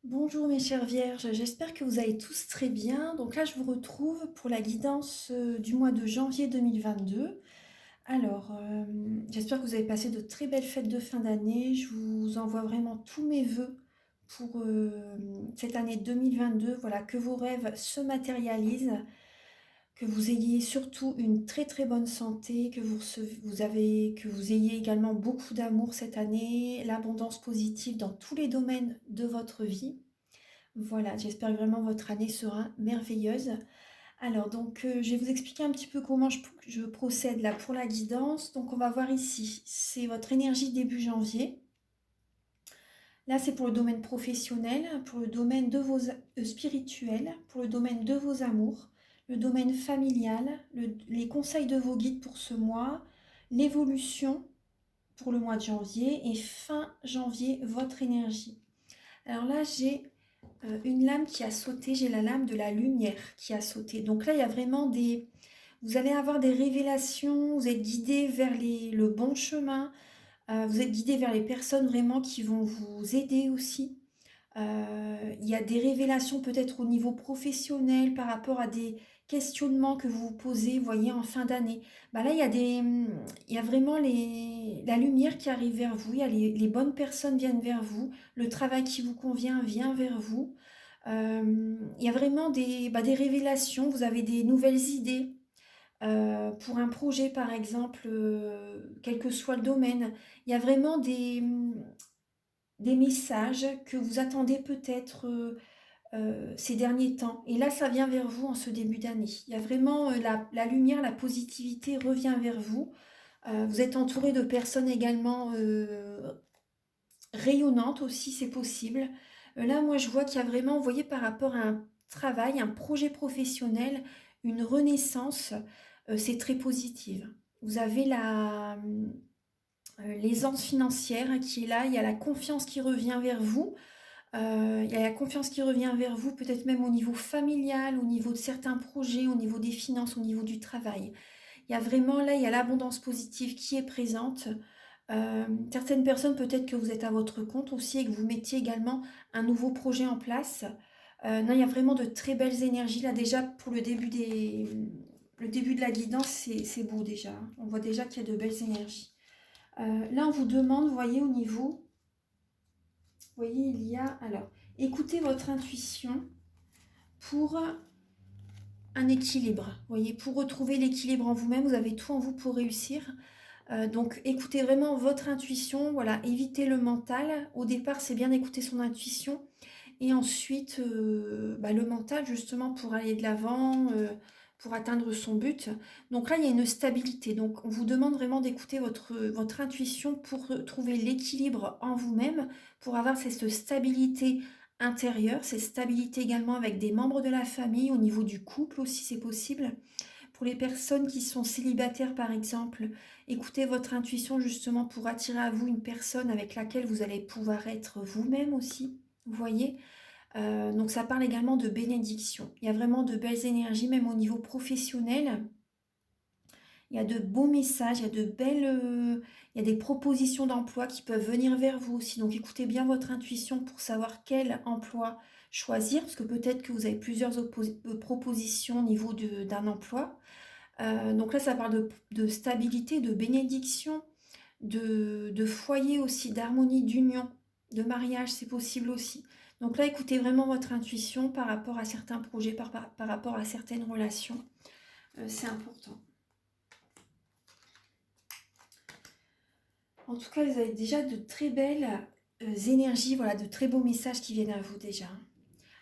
Bonjour mes chères vierges, j'espère que vous allez tous très bien. Donc là, je vous retrouve pour la guidance du mois de janvier 2022. Alors, j'espère que vous avez passé de très belles fêtes de fin d'année. Je vous envoie vraiment tous mes vœux pour cette année 2022. Voilà, que vos rêves se matérialisent, que vous ayez surtout une très très bonne santé, que vous ayez également beaucoup d'amour cette année, l'abondance positive dans tous les domaines de votre vie. Voilà, j'espère que vraiment votre année sera merveilleuse. Alors donc, je vais vous expliquer un petit peu comment je procède là pour la guidance. Donc on va voir ici, c'est votre énergie début janvier. Là, c'est pour le domaine professionnel, pour le domaine de spirituel, pour le domaine de vos amours, le domaine familial, les conseils de vos guides pour ce mois, l'évolution pour le mois de janvier et fin janvier, votre énergie. Alors là, j'ai une lame qui a sauté, j'ai la lame de la lumière qui a sauté. Donc là, il y a vraiment vous allez avoir des révélations, vous êtes guidé vers le bon chemin, vous êtes guidé vers les personnes vraiment qui vont vous aider aussi. Il y a des révélations peut-être au niveau professionnel par rapport à des questionnements que vous vous posez, vous voyez, en fin d'année. Bah là, il y a vraiment la lumière qui arrive vers vous, il y a les bonnes personnes viennent vers vous, le travail qui vous convient vient vers vous. Il y a vraiment des révélations, vous avez des nouvelles idées pour un projet par exemple, quel que soit le domaine. Il y a vraiment des messages que vous attendez peut-être ces derniers temps. Et là, ça vient vers vous en ce début d'année. Il y a vraiment la lumière, la positivité revient vers vous. Vous êtes entouré de personnes également rayonnantes aussi, c'est possible. Là, moi, je vois qu'il y a vraiment, vous voyez, par rapport à un travail, un projet professionnel, une renaissance, c'est très positive. Vous avez l'aisance financière qui est là, il y a la confiance qui revient vers vous. Il y a la confiance qui revient vers vous, peut-être même au niveau familial, au niveau de certains projets, au niveau des finances, au niveau du travail. Il y a vraiment là, il y a l'abondance positive qui est présente. Certaines personnes, peut-être que vous êtes à votre compte aussi et que vous mettiez également un nouveau projet en place. Non, il y a vraiment de très belles énergies. Là, déjà, pour le début de la guidance, c'est beau déjà. On voit déjà qu'il y a de belles énergies. Là, on vous demande, vous voyez, au niveau, vous voyez, il y a, alors, écoutez votre intuition pour un équilibre. Vous voyez, pour retrouver l'équilibre en vous-même, vous avez tout en vous pour réussir. Donc écoutez vraiment votre intuition, voilà, évitez le mental. Au départ, c'est bien d'écouter son intuition. Et ensuite, le mental, justement, pour aller de l'avant, pour atteindre son but. Donc là, il y a une stabilité. Donc on vous demande vraiment d'écouter votre intuition pour trouver l'équilibre en vous-même, pour avoir cette stabilité intérieure, cette stabilité également avec des membres de la famille, au niveau du couple aussi, c'est possible. Pour les personnes qui sont célibataires, par exemple, écoutez votre intuition justement pour attirer à vous une personne avec laquelle vous allez pouvoir être vous-même aussi. Vous voyez. Donc ça parle également de bénédiction. Il y a vraiment de belles énergies, même au niveau professionnel. Il y a de beaux messages, il y a des propositions d'emploi qui peuvent venir vers vous aussi. Donc écoutez bien votre intuition pour savoir quel emploi choisir, parce que peut-être que vous avez plusieurs propositions au niveau d'un emploi. Donc là, ça parle de stabilité, de bénédiction, de foyer aussi, d'harmonie, d'union, de mariage, c'est possible aussi. Donc là, écoutez vraiment votre intuition par rapport à certains projets, par rapport à certaines relations. C'est important. En tout cas, vous avez déjà de très belles énergies, voilà, de très beaux messages qui viennent à vous déjà.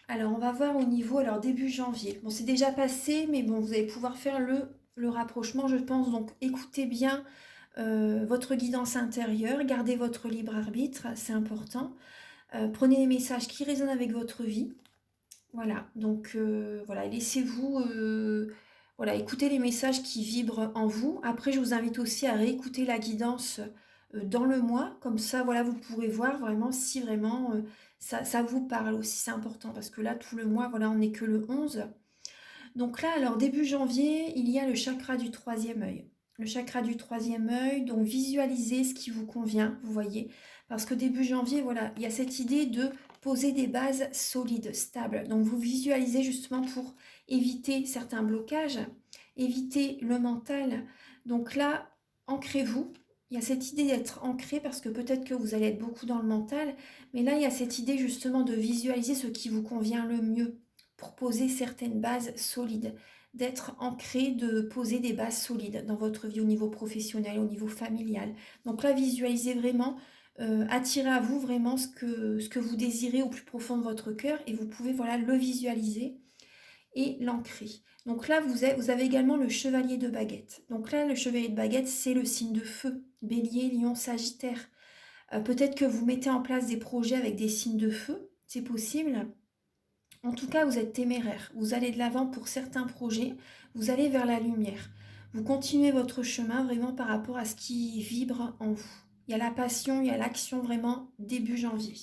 Alors, on va voir au niveau, alors début janvier. Bon, c'est déjà passé, mais bon, vous allez pouvoir faire le rapprochement, je pense. Donc, écoutez bien votre guidance intérieure, gardez votre libre arbitre, c'est important. Prenez les messages qui résonnent avec votre vie. Voilà, donc voilà, laissez-vous, voilà, écoutez les messages qui vibrent en vous. Après, je vous invite aussi à réécouter la guidance dans le mois, comme ça, voilà, vous pourrez voir vraiment si vraiment ça vous parle aussi, c'est important, parce que là, tout le mois, voilà, on n'est que le 11. Donc là, alors début janvier, il y a le chakra du troisième œil. Le chakra du troisième œil, donc visualisez ce qui vous convient, vous voyez. Parce que début janvier, voilà, il y a cette idée de poser des bases solides, stables. Donc vous visualisez justement pour éviter certains blocages, éviter le mental. Donc là, ancrez-vous. Il y a cette idée d'être ancré parce que peut-être que vous allez être beaucoup dans le mental, mais là, il y a cette idée justement de visualiser ce qui vous convient le mieux pour poser certaines bases solides, d'être ancré, de poser des bases solides dans votre vie au niveau professionnel, au niveau familial. Donc là, visualisez vraiment, attirez à vous vraiment ce que vous désirez au plus profond de votre cœur et vous pouvez voilà, le visualiser et l'ancrer. Donc là, vous avez également le chevalier de baguette. Donc là, le chevalier de baguette, c'est le signe de feu, bélier, lion, sagittaire. Peut-être que vous mettez en place des projets avec des signes de feu, c'est possible. En tout cas, vous êtes téméraire. Vous allez de l'avant pour certains projets, vous allez vers la lumière. Vous continuez votre chemin vraiment par rapport à ce qui vibre en vous. Il y a la passion, il y a l'action vraiment début janvier.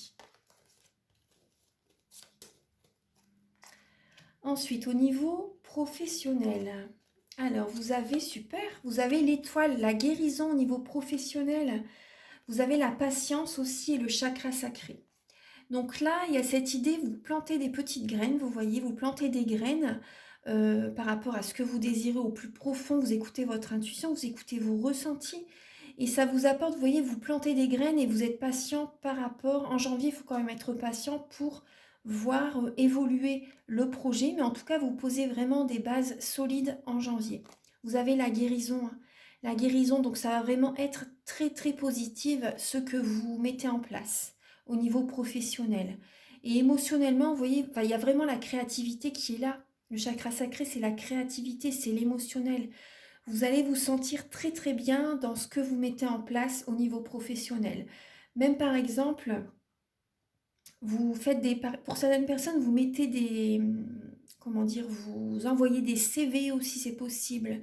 Ensuite, au niveau professionnel, alors vous avez super, vous avez l'étoile, la guérison au niveau professionnel, vous avez la patience aussi et le chakra sacré. Donc là, il y a cette idée, vous plantez des petites graines, vous voyez, vous plantez des graines par rapport à ce que vous désirez au plus profond, vous écoutez votre intuition, vous écoutez vos ressentis, et ça vous apporte, vous voyez, vous plantez des graines et vous êtes patient par rapport, en janvier, il faut quand même être patient pour voir évoluer le projet, mais en tout cas, vous posez vraiment des bases solides en janvier. Vous avez la guérison, hein. La guérison, donc ça va vraiment être très très positive ce que vous mettez en place au niveau professionnel. Et émotionnellement, vous voyez, il y a vraiment la créativité qui est là. Le chakra sacré, c'est la créativité, c'est l'émotionnel. Vous allez vous sentir très très bien dans ce que vous mettez en place au niveau professionnel. Même par exemple, vous faites pour certaines personnes, vous mettez comment dire, vous envoyez des CV aussi, c'est possible,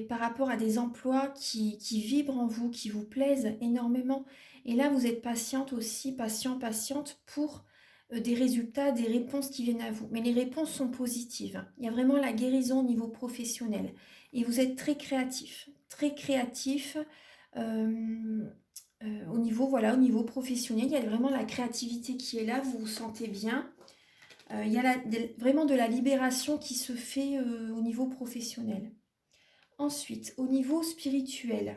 par rapport à des emplois qui vibrent en vous, qui vous plaisent énormément. Et là, vous êtes patiente aussi, patiente pour des résultats, des réponses qui viennent à vous. Mais les réponses sont positives. Il y a vraiment la guérison au niveau professionnel. Et vous êtes très créatif, très créatif. euh, au niveau, voilà, au niveau professionnel, il y a vraiment la créativité qui est là, vous vous sentez bien. Il y a vraiment de la libération qui se fait au niveau professionnel. Ensuite, au niveau spirituel,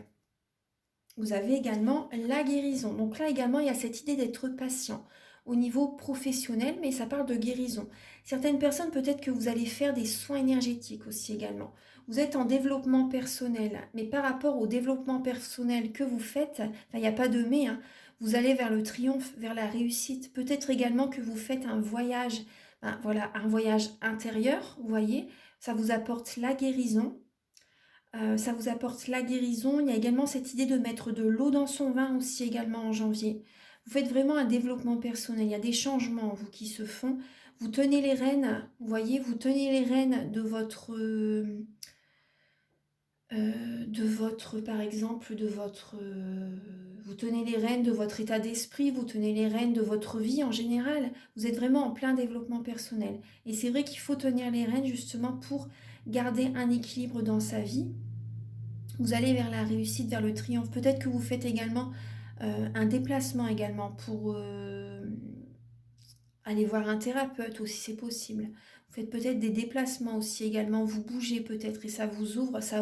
vous avez également la guérison. Donc là également, il y a cette idée d'être patient au niveau professionnel, mais ça parle de guérison. Certaines personnes, peut-être que vous allez faire des soins énergétiques aussi également. Vous êtes en développement personnel, mais par rapport au développement personnel que vous faites, enfin, il n'y a pas de mais, hein, vous allez vers le triomphe, vers la réussite. Peut-être également que vous faites un voyage, voilà, un voyage intérieur, vous voyez, ça vous apporte la guérison. Ça vous apporte la guérison. Il y a également cette idée de mettre de l'eau dans son vin aussi également en janvier. Vous faites vraiment un développement personnel. Il y a des changements, vous, qui se font. Vous tenez les rênes, vous voyez, vous tenez les rênes par exemple, vous tenez les rênes de votre état d'esprit, vous tenez les rênes de votre vie en général. Vous êtes vraiment en plein développement personnel. Et c'est vrai qu'il faut tenir les rênes justement pour garder un équilibre dans sa vie. Vous allez vers la réussite, vers le triomphe. Peut-être que vous faites également un déplacement également pour aller voir un thérapeute aussi, c'est possible. Vous faites peut-être des déplacements aussi également, vous bougez peut-être et ça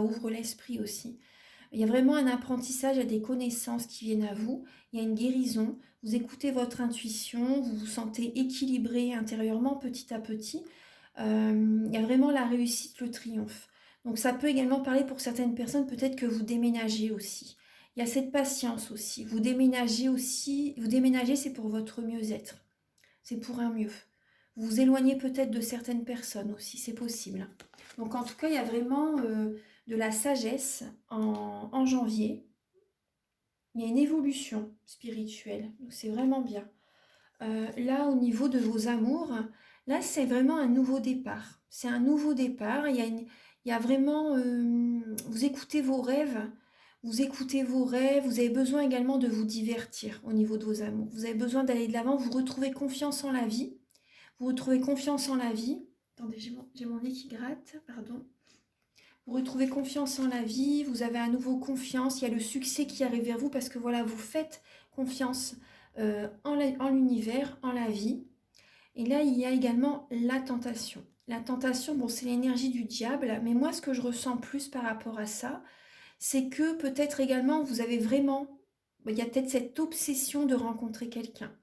ouvre l'esprit aussi. Il y a vraiment un apprentissage, il y a des connaissances qui viennent à vous, il y a une guérison, vous écoutez votre intuition, vous vous sentez équilibré intérieurement petit à petit. Il y a vraiment la réussite, le triomphe. Donc ça peut également parler pour certaines personnes, peut-être que vous déménagez aussi. Il y a cette patience aussi. Vous déménagez, c'est pour votre mieux-être. C'est pour un mieux. Vous vous éloignez peut-être de certaines personnes aussi, c'est possible. Donc en tout cas, il y a vraiment de la sagesse en janvier. Il y a une évolution spirituelle, donc c'est vraiment bien. Là, au niveau de vos amours, là, c'est vraiment un nouveau départ. C'est un nouveau départ. Il y a vraiment... vous écoutez vos rêves. Vous écoutez vos rêves. Vous avez besoin également de vous divertir au niveau de vos amours. Vous avez besoin d'aller de l'avant. Vous retrouvez confiance en la vie. Vous retrouvez confiance en la vie. Attendez, j'ai mon nez qui gratte, pardon. Vous retrouvez confiance en la vie. Vous avez à nouveau confiance. Il y a le succès qui arrive vers vous parce que voilà, vous faites confiance en l'univers, en la vie. Et là, il y a également la tentation. La tentation, bon, c'est l'énergie du diable, mais moi, ce que je ressens plus par rapport à ça, c'est que peut-être également, vous avez vraiment, il y a peut-être cette obsession de rencontrer quelqu'un,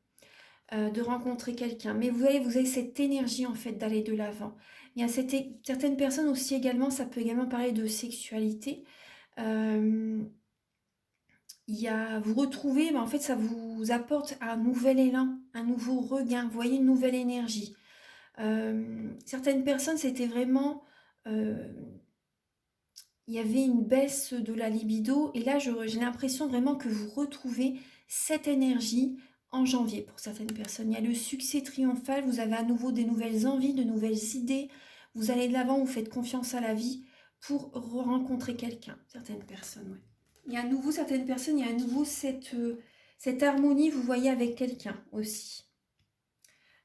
mais vous avez cette énergie en fait d'aller de l'avant. Il y a certaines personnes aussi également, ça peut également parler de sexualité. Euh, vous retrouvez, mais en fait, ça vous apporte un nouvel élan, un nouveau regain, vous voyez, une nouvelle énergie. Certaines personnes, c'était vraiment, euh, il y avait une baisse de la libido, et là, j'ai l'impression vraiment que vous retrouvez cette énergie en janvier pour certaines personnes. Il y a le succès triomphal, vous avez à nouveau des nouvelles envies, de nouvelles idées, vous allez de l'avant, vous faites confiance à la vie pour rencontrer quelqu'un, certaines personnes, ouais. Il y a à nouveau certaines personnes, il y a à nouveau cette harmonie, vous voyez, avec quelqu'un aussi.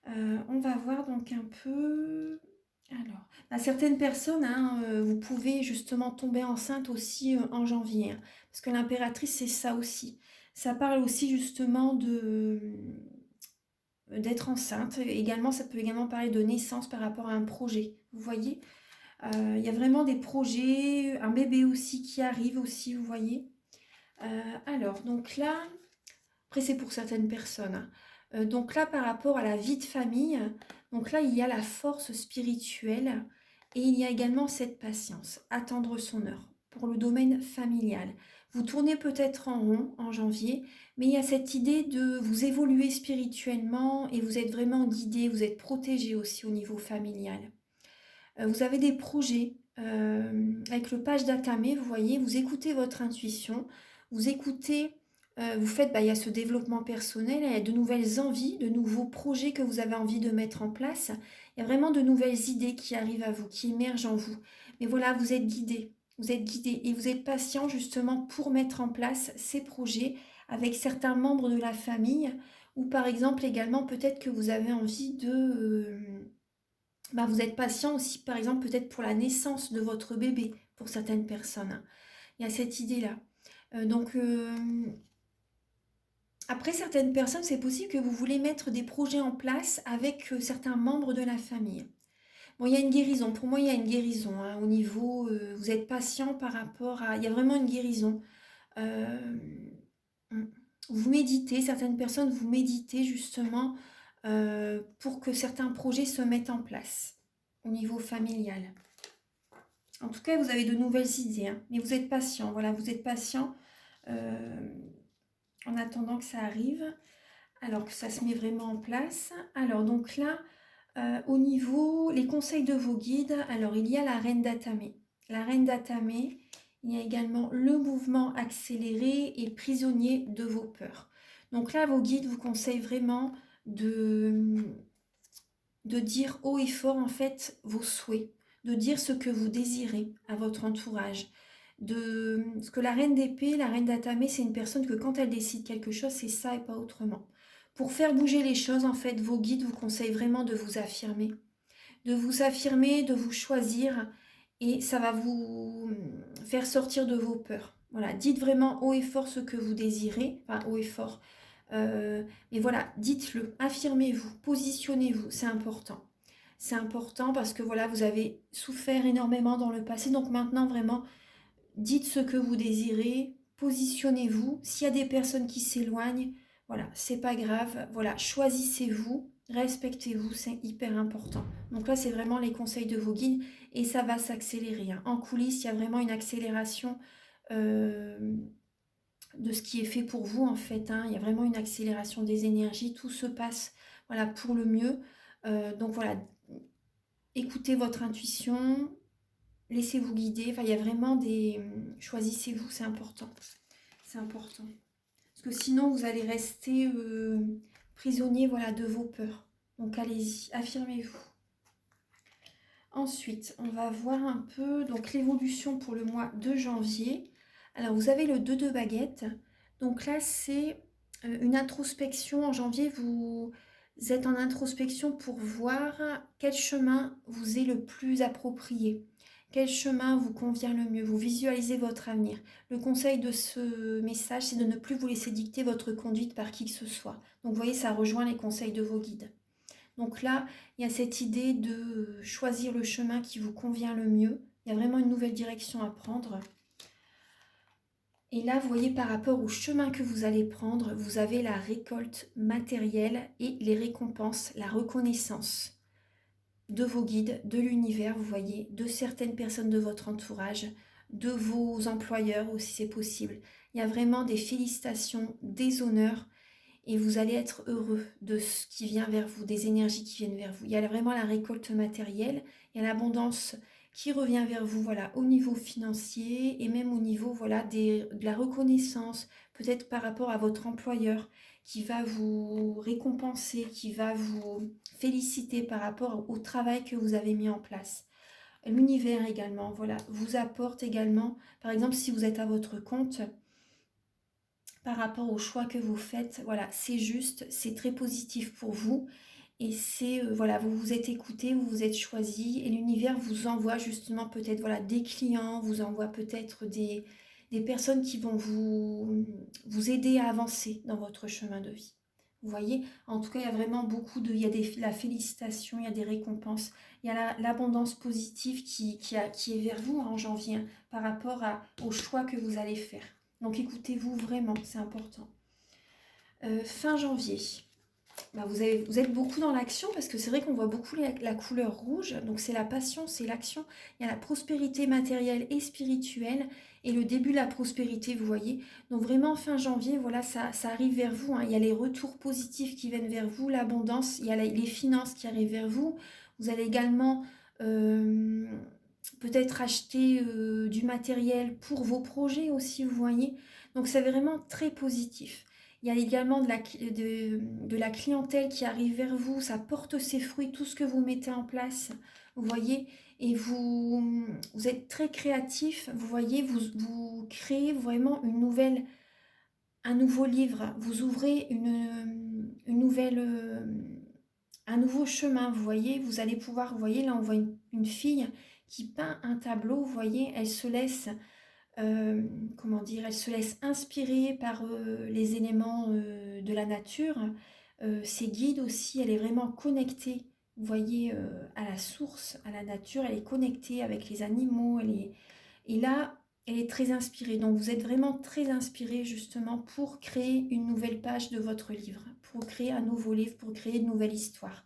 On va voir donc un peu. Alors, certaines personnes, hein, vous pouvez justement tomber enceinte aussi en janvier, hein, parce que l'impératrice, c'est ça aussi. Ça parle aussi justement d'être enceinte. Également, ça peut également parler de naissance par rapport à un projet. Vous voyez, il y a vraiment des projets, un bébé aussi qui arrive aussi, vous voyez. Alors, donc là, après, c'est pour certaines personnes, hein. Donc là, par rapport à la vie de famille, donc là, il y a la force spirituelle et il y a également cette patience, attendre son heure pour le domaine familial. Vous tournez peut-être en rond en janvier, mais il y a cette idée de vous évoluer spirituellement et vous êtes vraiment guidé, vous êtes protégé aussi au niveau familial. Vous avez des projets avec le page d'Atame, vous voyez, vous écoutez votre intuition, vous écoutez, vous faites, il y a ce développement personnel, il y a de nouvelles envies, de nouveaux projets que vous avez envie de mettre en place. Il y a vraiment de nouvelles idées qui arrivent à vous, qui émergent en vous. Mais voilà, vous êtes guidé et vous êtes patient justement pour mettre en place ces projets avec certains membres de la famille ou par exemple également peut-être que vous avez envie vous êtes patient aussi, par exemple, peut-être pour la naissance de votre bébé, pour certaines personnes. Il y a cette idée-là. Donc, après, certaines personnes, c'est possible que vous voulez mettre des projets en place avec certains membres de la famille. Bon, il y a une guérison. Pour moi, il y a une guérison, hein, au niveau, vous êtes patient par rapport à. Il y a vraiment une guérison. Euh, vous méditez, certaines personnes, vous méditez justement pour que certains projets se mettent en place au niveau familial. En tout cas, vous avez de nouvelles idées, hein, mais vous êtes patient. Voilà, vous êtes patient euh, en attendant que ça arrive, alors que ça se met vraiment en place. Alors, donc là, au niveau, les conseils de vos guides, alors il y a la reine d'Atame. La reine d'Atame, il y a également le mouvement accéléré et prisonnier de vos peurs. Donc là, vos guides vous conseillent vraiment de dire haut et fort en fait vos souhaits, de dire ce que vous désirez à votre entourage. Parce que la reine d'épée, la reine d'Atame, c'est une personne que quand elle décide quelque chose, c'est ça et pas autrement. Pour faire bouger les choses, en fait, vos guides vous conseillent vraiment de vous affirmer, de vous choisir, et ça va vous faire sortir de vos peurs. Voilà, dites vraiment haut et fort ce que vous désirez, enfin haut et fort. Mais voilà, dites-le, affirmez-vous, positionnez-vous, c'est important. C'est important parce que voilà, vous avez souffert énormément dans le passé, donc maintenant vraiment, dites ce que vous désirez, positionnez-vous. S'il y a des personnes qui s'éloignent, voilà, c'est pas grave. Voilà, choisissez-vous, respectez-vous, c'est hyper important. Donc là, c'est vraiment les conseils de vos guides et ça va s'accélérer, hein. En coulisses, il y a vraiment une accélération de ce qui est fait pour vous en fait, hein. Il y a vraiment une accélération des énergies, tout se passe voilà, pour le mieux. Donc voilà, écoutez votre intuition, laissez-vous guider. Enfin, il y a vraiment des. Choisissez-vous, c'est important. C'est important. Parce que sinon, vous allez rester prisonnier voilà, de vos peurs. Donc allez-y, affirmez-vous. Ensuite, on va voir un peu donc l'évolution pour le mois de janvier. Alors, vous avez le 2 de baguette. Donc là, c'est une introspection. En janvier, vous êtes en introspection pour voir quel chemin vous est le plus approprié. Quel chemin vous convient le mieux? Vous visualisez votre avenir. Le conseil de ce message, c'est de ne plus vous laisser dicter votre conduite par qui que ce soit. Donc, vous voyez, ça rejoint les conseils de vos guides. Donc là, il y a cette idée de choisir le chemin qui vous convient le mieux. Il y a vraiment une nouvelle direction à prendre. Et là, vous voyez, par rapport au chemin que vous allez prendre, vous avez la récolte matérielle et les récompenses, la reconnaissance de vos guides, de l'univers, vous voyez, de certaines personnes de votre entourage, de vos employeurs aussi, c'est possible. Il y a vraiment des félicitations, des honneurs, et vous allez être heureux de ce qui vient vers vous, des énergies qui viennent vers vous. Il y a vraiment la récolte matérielle, il y a l'abondance qui revient vers vous, voilà, au niveau financier et même au niveau, voilà, de la reconnaissance, peut-être par rapport à votre employeur qui va vous récompenser, qui va vous féliciter par rapport au travail que vous avez mis en place. L'univers également, voilà, vous apporte également, par exemple, si vous êtes à votre compte, par rapport au choix que vous faites, voilà, c'est juste, c'est très positif pour vous. Et c'est, voilà, vous vous êtes écouté, vous vous êtes choisi, et l'univers vous envoie justement peut-être, voilà, des clients, vous envoie peut-être des personnes qui vont vous aider à avancer dans votre chemin de vie. Vous voyez, en tout cas, il y a vraiment beaucoup de, il y a la félicitation, il y a des récompenses, il y a l'abondance positive qui est vers vous en janvier, hein, par rapport au choix que vous allez faire. Donc écoutez-vous vraiment, c'est important. Fin janvier. Bah, vous êtes beaucoup dans l'action parce que c'est vrai qu'on voit beaucoup la couleur rouge. Donc c'est la passion, c'est l'action. Il y a la prospérité matérielle et spirituelle et le début de la prospérité, vous voyez. Donc vraiment fin janvier, voilà, ça arrive vers vous, hein. Il y a les retours positifs qui viennent vers vous, l'abondance, il y a les finances qui arrivent vers vous. Vous allez également peut-être acheter du matériel pour vos projets aussi, vous voyez. Donc c'est vraiment très positif. Il y a également de la clientèle qui arrive vers vous, ça porte ses fruits, tout ce que vous mettez en place, vous voyez, et vous êtes très créatif, vous voyez, vous créez vraiment un nouveau livre, vous ouvrez un nouveau chemin, vous voyez, vous allez pouvoir, vous voyez, là on voit une fille qui peint un tableau, vous voyez, elle se laisse comment dire, elle se laisse inspirer par les éléments de la nature. Ses guides aussi, elle est vraiment connectée, vous voyez, à la source, à la nature, elle est connectée avec les animaux, et là, elle est très inspirée. Donc vous êtes vraiment très inspiré justement pour créer une nouvelle page de votre livre, pour créer un nouveau livre, pour créer une nouvelle histoire.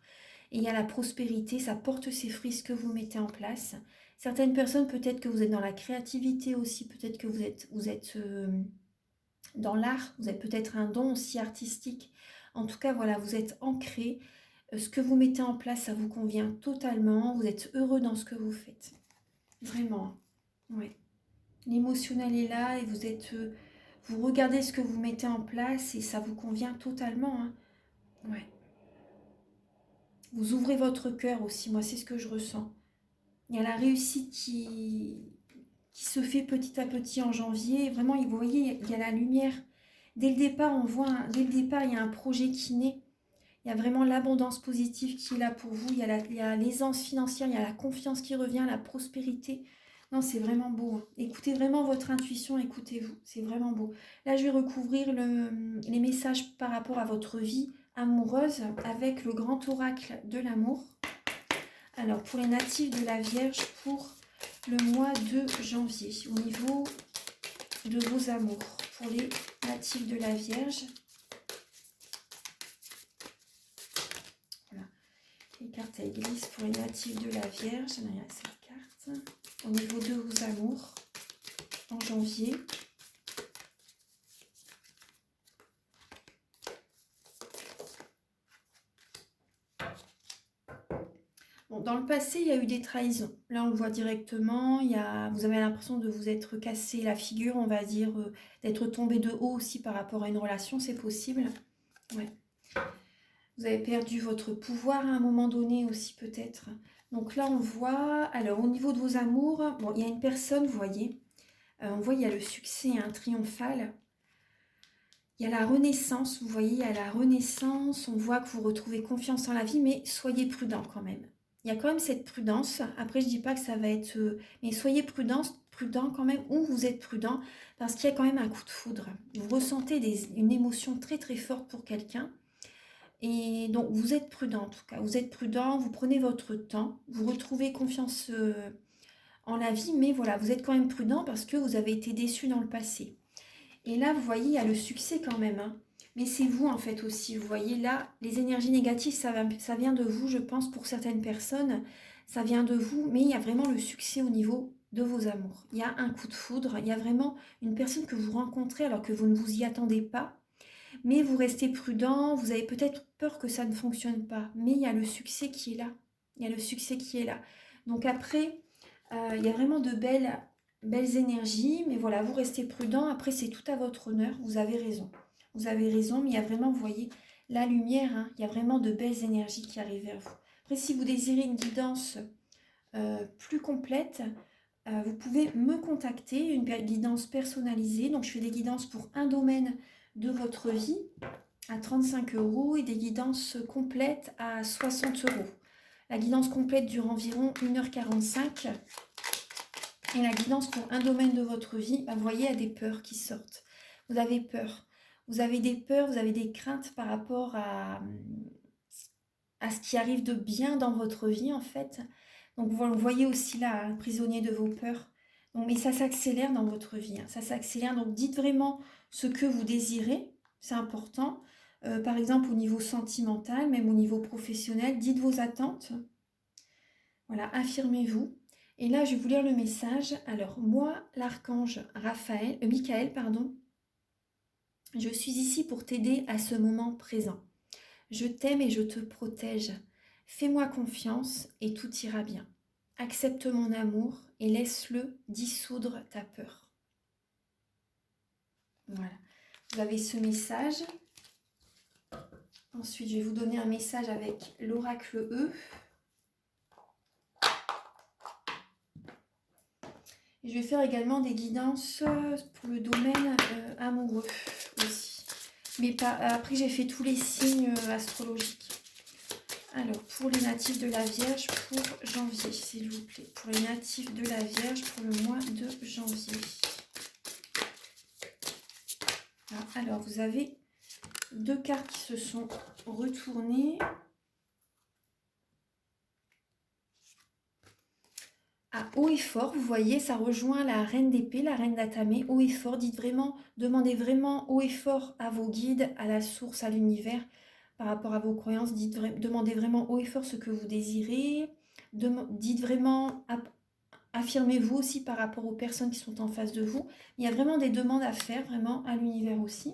Et il y a la prospérité, ça porte ses fruits ce que vous mettez en place. Certaines personnes, peut-être que vous êtes dans la créativité aussi, peut-être que vous êtes dans l'art, vous avez peut-être un don aussi artistique. En tout cas, voilà, vous êtes ancré. Ce que vous mettez en place, ça vous convient totalement. Vous êtes heureux dans ce que vous faites. Vraiment. Ouais. L'émotionnel est là et vous regardez ce que vous mettez en place et ça vous convient totalement, hein. Ouais. Vous ouvrez votre cœur aussi, moi c'est ce que je ressens. Il y a la réussite qui se fait petit à petit en janvier. Vraiment, vous voyez, il y a la lumière. Dès le départ, dès le départ, il y a un projet qui naît. Il y a vraiment l'abondance positive qui est là pour vous. Il y a l'aisance financière, il y a la confiance qui revient, la prospérité. Non, c'est vraiment beau, hein. Écoutez vraiment votre intuition, écoutez-vous. C'est vraiment beau. Là, je vais recouvrir les messages par rapport à votre vie amoureuse avec le grand oracle de l'amour. Alors, pour les natifs de la Vierge, pour le mois de janvier, au niveau de vos amours, pour les natifs de la Vierge. Voilà. Les cartes elles glissent pour les natifs de la Vierge. Il y a cette carte. Au niveau de vos amours, en janvier. Bon, dans le passé, il y a eu des trahisons. Là, on le voit directement. Vous avez l'impression de vous être cassé la figure, on va dire, d'être tombé de haut aussi par rapport à une relation, c'est possible. Ouais. Vous avez perdu votre pouvoir à un moment donné aussi, peut-être. Donc là, on voit, alors au niveau de vos amours, bon, il y a une personne, vous voyez, on voit, il y a le succès triomphal. Il y a la renaissance, vous voyez, il y a la renaissance. On voit que vous retrouvez confiance en la vie, mais soyez prudent quand même. il y a quand même cette prudence. Après, je dis pas que ça va être... mais soyez prudent quand même, ou vous êtes prudent, parce qu'il y a quand même un coup de foudre. Vous ressentez une émotion très très forte pour quelqu'un. Et donc, vous êtes prudent en tout cas. Vous êtes prudent, vous prenez votre temps, vous retrouvez confiance en la vie, mais voilà, vous êtes quand même prudent parce que vous avez été déçu dans le passé. Et là, vous voyez, il y a le succès quand même, hein. Mais c'est vous en fait aussi. Vous voyez là, les énergies négatives, ça vient de vous, je pense, pour certaines personnes. Ça vient de vous, mais il y a vraiment le succès au niveau de vos amours. Il y a un coup de foudre, il y a vraiment une personne que vous rencontrez alors que vous ne vous y attendez pas. Mais vous restez prudent, vous avez peut-être peur que ça ne fonctionne pas. Mais il y a le succès qui est là. Il y a le succès qui est là. Donc après, il y a vraiment de belles énergies, mais voilà, vous restez prudent. Après, c'est tout à votre honneur, vous avez raison. Vous avez raison, mais il y a vraiment, vous voyez, la lumière, hein, il y a vraiment de belles énergies qui arrivent vers vous. Après, si vous désirez une guidance plus complète, vous pouvez me contacter, une guidance personnalisée. Donc, je fais des guidances pour un domaine de votre vie à 35 € et des guidances complètes à 60 €. La guidance complète dure environ 1h45. Et la guidance pour un domaine de votre vie, bah, vous voyez, il y a des peurs qui sortent. Vous avez peur. Vous avez des peurs, vous avez des craintes par rapport à ce qui arrive de bien dans votre vie, en fait. Donc, vous voyez aussi là, un prisonnier de vos peurs. Donc, mais ça s'accélère dans votre vie, hein. Ça s'accélère. Donc, dites vraiment ce que vous désirez. C'est important. Par exemple, au niveau sentimental, même au niveau professionnel, dites vos attentes. Voilà, affirmez-vous. Et là, je vais vous lire le message. Alors, moi, l'archange Michael, pardon, je suis ici pour t'aider à ce moment présent. Je t'aime et je te protège. Fais-moi confiance et tout ira bien. Accepte mon amour et laisse-le dissoudre ta peur. Voilà, vous avez ce message. Ensuite, je vais vous donner un message avec l'oracle E. Et je vais faire également des guidances pour le domaine amoureux aussi. Mais après, j'ai fait tous les signes astrologiques. Alors, pour les natifs de la Vierge, pour janvier, s'il vous plaît. Pour les natifs de la Vierge, pour le mois de janvier. Alors, vous avez deux cartes qui se sont retournées. Haut et fort, vous voyez, ça rejoint la reine d'épée, la reine d'Atamé. Haut et fort, demandez vraiment haut et fort à vos guides, à la source, à l'univers, par rapport à vos croyances. Demandez vraiment haut et fort ce que vous désirez. Dites vraiment, affirmez-vous aussi par rapport aux personnes qui sont en face de vous. Il y a vraiment des demandes à faire, vraiment, à l'univers aussi.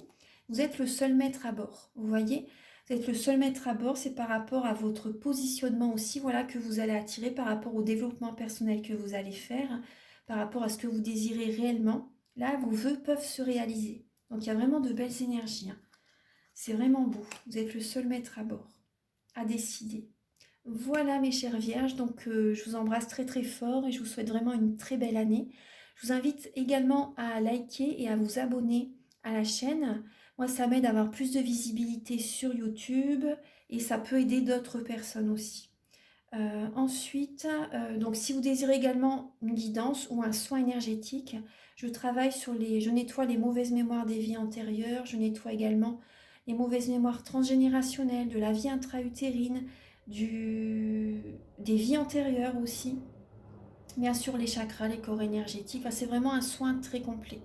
Vous êtes le seul maître à bord, vous voyez. Vous êtes le seul maître à bord, c'est par rapport à votre positionnement aussi, voilà, que vous allez attirer par rapport au développement personnel que vous allez faire, par rapport à ce que vous désirez réellement. Là, vos vœux peuvent se réaliser. Donc, il y a vraiment de belles énergies, hein. C'est vraiment beau. Vous êtes le seul maître à bord, à décider. Voilà mes chères vierges, donc je vous embrasse très très fort et je vous souhaite vraiment une très belle année. Je vous invite également à liker et à vous abonner à la chaîne. Moi, ça m'aide à avoir plus de visibilité sur YouTube et ça peut aider d'autres personnes aussi. Ensuite, donc si vous désirez également une guidance ou un soin énergétique, je nettoie les mauvaises mémoires des vies antérieures, je nettoie également les mauvaises mémoires transgénérationnelles, de la vie intra-utérine, des vies antérieures aussi. Bien sûr, les chakras, les corps énergétiques, c'est vraiment un soin très complet.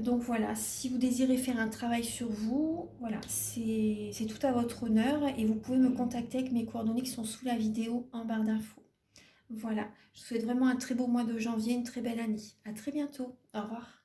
Donc voilà, si vous désirez faire un travail sur vous, voilà, c'est tout à votre honneur et vous pouvez me contacter avec mes coordonnées qui sont sous la vidéo en barre d'infos. Voilà, je vous souhaite vraiment un très beau mois de janvier, une très belle année. À très bientôt, au revoir.